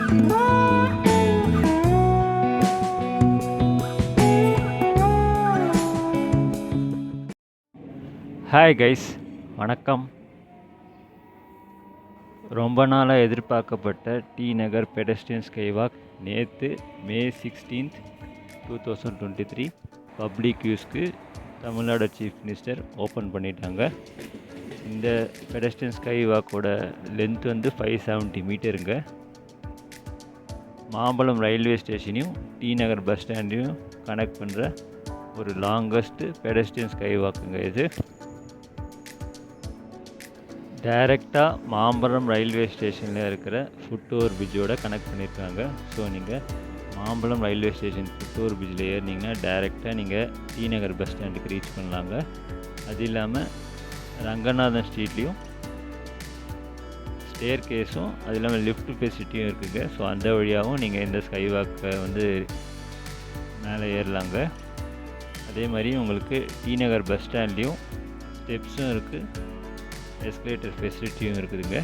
Hi guys, வணக்கம். ரொம்ப நாளாக எதிர்பார்க்கப்பட்ட டி நகர் பெடஸ்ட்ரியன் ஸ்கைவாக் நேற்று மே 16, 2023 பப்ளிக் யூஸ்க்கு தமிழ்நாடு சீஃப் மினிஸ்டர் ஓப்பன் பண்ணிட்டாங்க. இந்த பெடஸ்ட்ரியன் ஸ்கைவாக்கோட லென்த் வந்து 570 மீட்டருங்க. மாம்பழம் ரயில்வே ஸ்டேஷனையும் டி நகர் பஸ் ஸ்டாண்டையும் கனெக்ட் பண்ணுற ஒரு லாங்கஸ்ட்டு பெடஸ்ட்ரியன் ஸ்கைவாக்குங்க இது. டைரெக்டாக மாம்பழம் ரயில்வே ஸ்டேஷனில் இருக்கிற ஃபுட்ஓவர் பிரிட்ஜோட கனெக்ட் பண்ணியிருக்காங்க. ஸோ நீங்கள் மாம்பழம் ரயில்வே ஸ்டேஷன் ஃபுட்ஓவர் பிரிட்ஜில் ஏறினீங்கன்னா டைரெக்டாக நீங்கள் டி நகர் பஸ் ஸ்டாண்டுக்கு ரீச் பண்ணலாங்க. அது இல்லாமல் ரங்கநாதன் ஸ்ட்ரீட்லேயும் ஸ்டேர் கேஸும் அது இல்லாமல் லிஃப்ட் ஃபெசிலிட்டியும் இருக்குதுங்க. ஸோ அந்த வழியாகவும் நீங்கள் இந்த ஸ்கைவாக்கை வந்து மேலே ஏறலாங்க. அதே மாதிரி உங்களுக்கு டி நகர் பஸ் ஸ்டாண்ட்லேயும் ஸ்டெப்ஸும் இருக்குது, எஸ்கலேட்டர் ஃபெசிலிட்டியும் இருக்குதுங்க.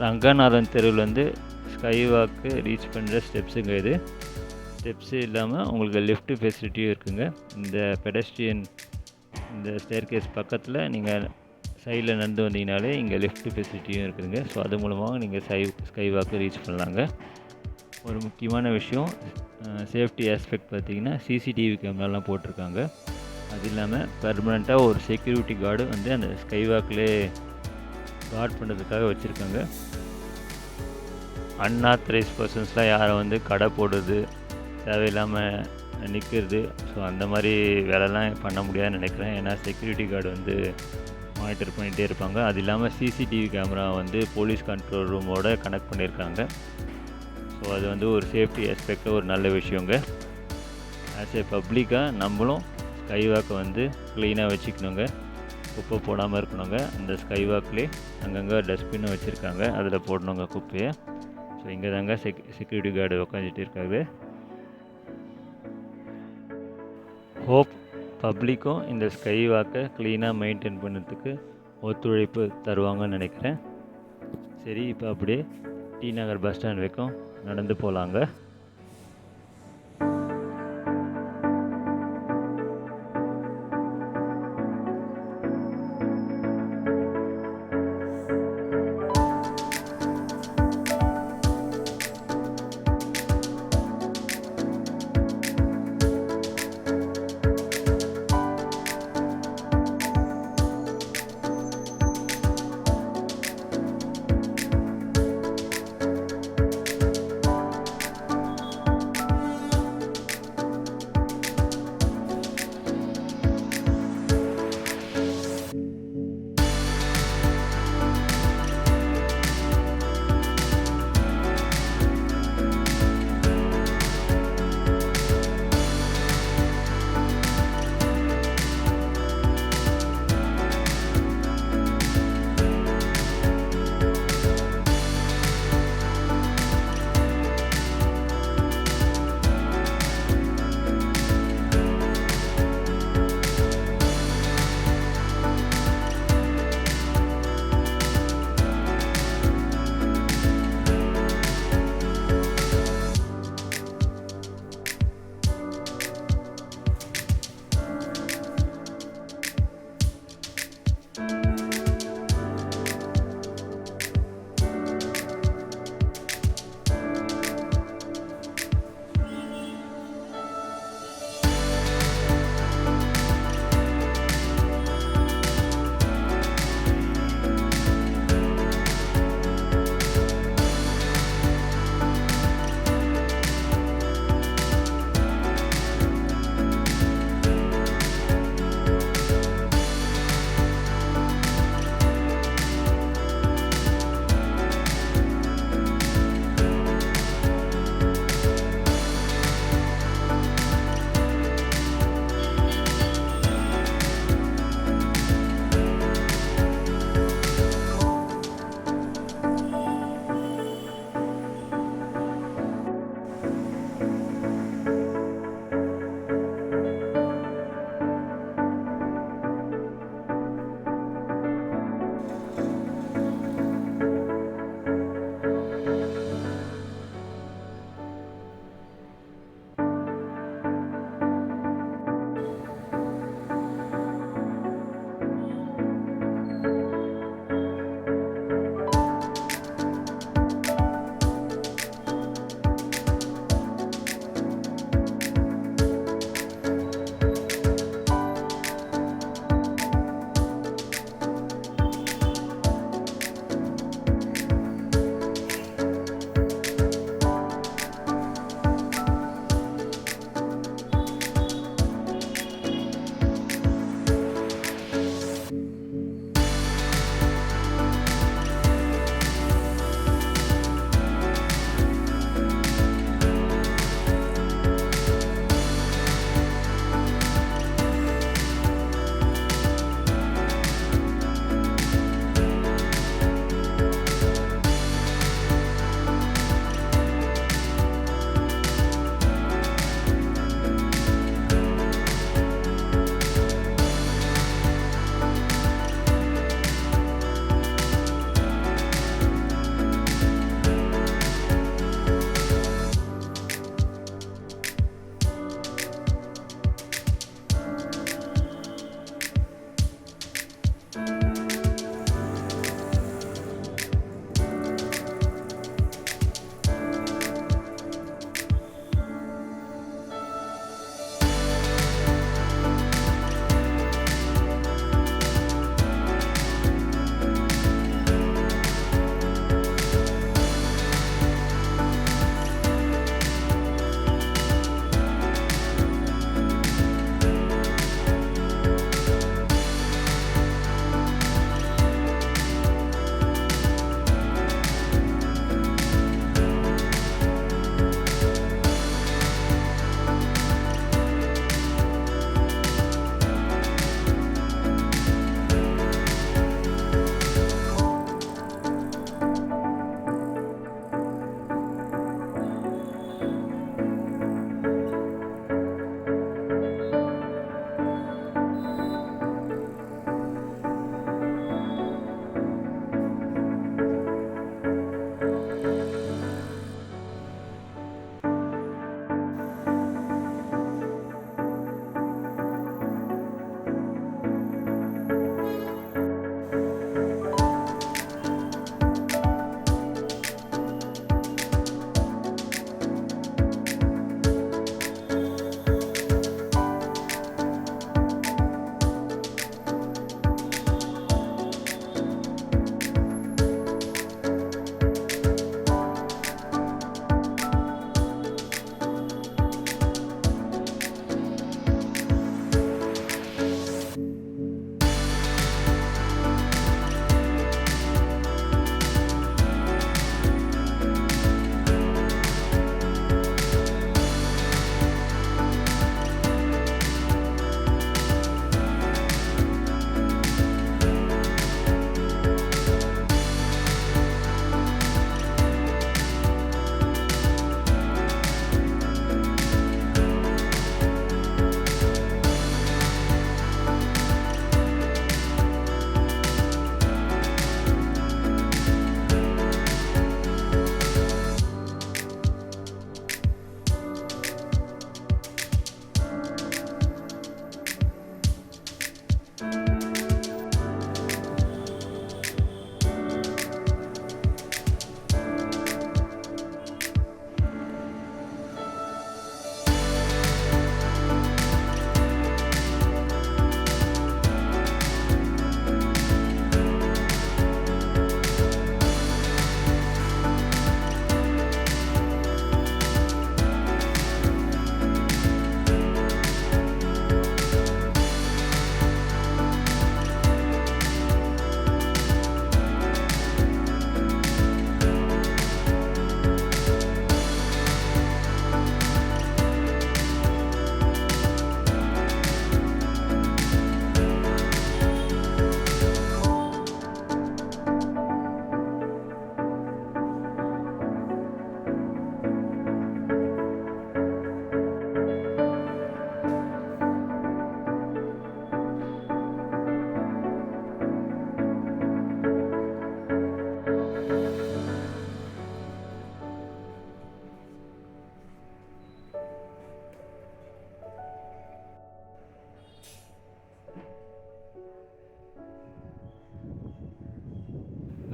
ரங்கநாதன் தெருவிலேருந்து ஸ்கைவாக்கு ரீச் பண்ணுற ஸ்டெப்ஸுங்க இது. ஸ்டெப்ஸு இல்லாமல் உங்களுக்கு லிஃப்ட் ஃபெசிலிட்டியும் இருக்குதுங்க. இந்த பெடஸ்ட்ரியன் இந்த ஸ்டேர் கேஸ் பக்கத்தில் நீங்கள் சைடில் நடந்து வந்தீங்கனாலே இங்கே லிஃப்ட் ஃபெசிலிட்டியும் இருக்குதுங்க. ஸோ அது மூலமாக நீங்கள் ஸ்கைவாக்கு ரீச் பண்ணலாங்க. ஒரு முக்கியமான விஷயம், சேஃப்டி ஆஸ்பெக்ட் பார்த்திங்கன்னா சிசிடிவி கேமராலாம் போட்டிருக்காங்க. அது இல்லாமல் பெர்மனெண்ட்டாக ஒரு செக்யூரிட்டி கார்டு வந்து அந்த ஸ்கைவாக்லேயே கார்ட் பண்ணுறதுக்காக வச்சுருக்காங்க. அன்ஆத்தரைஸ் பர்சன்ஸ்லாம் யாரை வந்து கடை போடுறது, தேவையில்லாமல் நிற்கிறது, ஸோ அந்த மாதிரி வேலைலாம் பண்ண முடியாதுன்னு நினைக்கிறேன். ஏன்னா செக்யூரிட்டி கார்டு வந்து மானிட்டர் பண்ணிகிட்டே இருப்பாங்க. அது இல்லாமல் சிசிடிவி கேமரா வந்து போலீஸ் கண்ட்ரோல் ரூமோட கனெக்ட் பண்ணியிருக்காங்க. ஸோ அது வந்து ஒரு சேஃப்டி ஆஸ்பெக்டில் ஒரு நல்ல விஷயங்க. ஆஸ் ஏ பப்ளிக்காக நம்மளும் ஸ்கைவாக்கை வந்து க்ளீனாக வச்சுக்கணுங்க, குப்பை போடாமல் இருக்கணுங்க. அந்த ஸ்கைவாக்லேயே அங்கங்கே டஸ்ட்பின்னும் வச்சுருக்காங்க, அதில் போடணுங்க குப்பையை. ஸோ இங்கே தாங்க செக்யூரிட்டி கார்டு உட்காந்துட்டு இருக்காங்க. ஹோப் பப்ளிக்கும் இந்த ஸ்கைவாக்கை க்ளீனாக மெயின்டைன் பண்ணுறதுக்கு ஒத்துழைப்பு தருவாங்கன்னு நினைக்கிறேன். சரி, இப்போ அப்படியே டி நகர் பஸ் ஸ்டாண்ட் வரைக்கும் நடந்து போகலாங்க.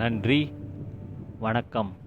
நன்றி, வணக்கம்.